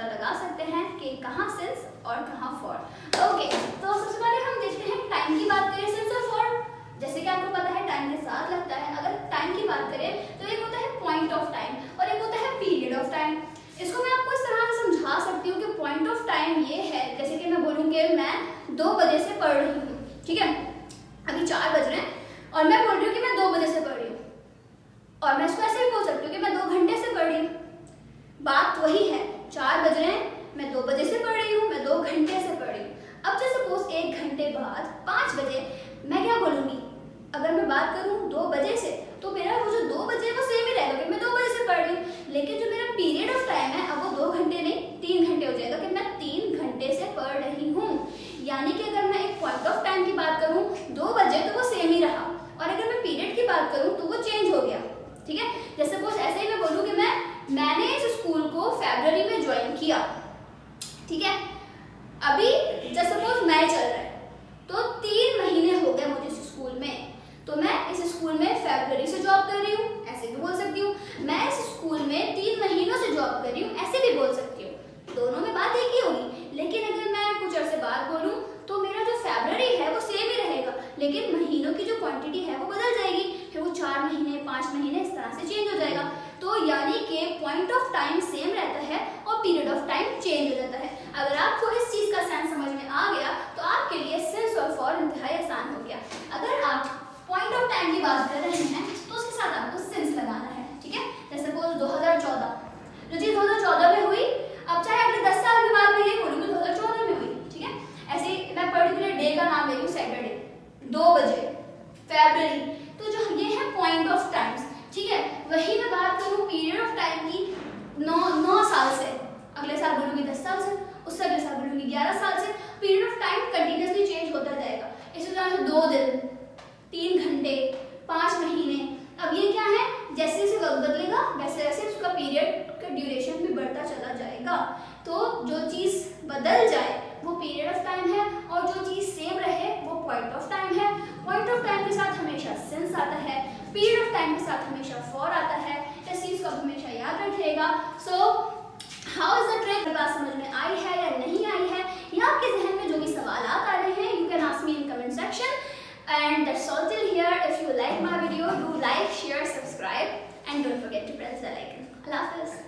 पता लगा सकते हैं कि कहाँ सिंस और कहाँ फॉर। ओके, तो सबसे पहले हम देखते हैं टाइम की बात करें सिंस और फॉर। जैसे कि आपको पता है टाइम के साथ लगता है। अगर टाइम की बात करें तो एक होता है पॉइंट ऑफ टाइम और एक होता है पीरियड ऑफ टाइम। इसको मैं आपको इस तरह से समझा सकती हूँ कि पॉइंट ऑफ टाइम ये है, जैसे कि मैं बोलूँ कि मैं 2 बजे से पढ़ रही हूँ, ठीक है, अभी 4 बज रहे हैं और मैं बोल रही हूँ कि मैं 2 बजे से पढ़ रही हूँ, और मैं इसको ऐसे भी बोल सकती हूँ कि मैं 2 घंटे से पढ़ रही हूँ। बात वही है, 4 बज रहे हैं, मैं 2 बजे से पढ़ रही हूँ, मैं 2 घंटे से पढ़ रही हूँ। अब जैसे सपोज 1 घंटे बाद 5 बजे मैं क्या बोलूँगी, अगर मैं बात करूँ 2 बजे से तो मेरा वो जो 2 बजे वो सेम ही रहेगा कि मैं 2 बजे से पढ़ रही हूँ, लेकिन जो मेरा पीरियड ऑफ टाइम है अब वो 2 घंटे नहीं 3 घंटे हो जाएगा कि मैं 3 घंटे से पढ़ रही हूँ। यानी कि अगर मैं एक पॉइंट ऑफ टाइम की बात करूँ 2 बजे तो वो सेम ही रहा, और अगर मैं पीरियड की बात करूँ तो वो चेंज हो गया, ठीक है। जैसे सपोज ऐसे ही मैं बोलूँ कि मैंने इस स्कूल को फरवरी में ज्वाइन किया, ठीक है, अभी जैसे सपोज मई चल रहा है तो 3 महीने हो गए मुझे इस स्कूल में, तो मैं इस स्कूल में फरवरी से जॉब कर रही हूँ, ऐसे भी बोल सकती हूँ। मैं इस स्कूल में 3 महीनों से जॉब कर रही हूँ, ऐसे भी बोल सकती हूँ। दोनों में बात एक ही होगी, लेकिन अगर मैं कुछ अर्से बाद बोलूँ तो मेरा जो फरवरी है वो सेम ही रहेगा, लेकिन महीनों की जो क्वांटिटी है वो बदल जाएगी, फिर वो 4 महीने 5 महीने इस तरह से चेंज हो जाएगा। तो यानी कि पॉइंट ऑफ टाइम सेम रहता है और पीरियड ऑफ टाइम चेंज हो जाता है। अगर आपको इस चीज़ का सेंस समझ में आ गया तो आपके लिए सिंस और फॉर इंतहाई आसान हो गया। अगर आप पॉइंट ऑफ टाइम की बात कर रहे हैं तो उसके साथ आपको सिंस लगाना है, ठीक है। जैसे सपोज 2014, जो चीज़ 2014 में हुई अब चाहे अगले 10 साल के बाद मैं ये बोलूँगी 2014 में हुई, ठीक है। ऐसे मैं पर्टिकुलर डे का नाम ले रही हूँ, सैटरडे 2 बजे फरवरी, तो जो ये है पॉइंट ऑफ टाइम्स, ठीक है। वही मैं बात करूँ पीरियड ऑफ टाइम की 9 साल से, अगले साल बोलूँगी 10 साल से, उससे अगले साल बोलूँगी 11 साल से, period of time continuously change होता जाएगा। इसी तरह से 2 दिन 3 घंटे 5 महीने, अब ये क्या है, जैसे जैसे वक्त बदलेगा वैसे वैसे उसका पीरियड का ड्यूरेशन भी बढ़ता चला जाएगा। तो जो चीज़ बदल जाए वो पीरियड ऑफ टाइम है और जो चीज़ सेम रहे वो पॉइंट ऑफ टाइम है। पॉइंट ऑफ टाइम के साथ हमेशा सिंस आता है, पीरियड ऑफ टाइम के साथ हमेशा फॉर आता है। इस चीज़ को हमेशा याद रखिएगा। So how is the trick, बात समझ में आई है या नहीं आई है, या आपके जहन में जो भी सवाल आ रहे हैं you can ask me in comment section. And that's all till here. If you like my video, do like, share, subscribe, and don't forget to press the like icon. Allah Hafiz.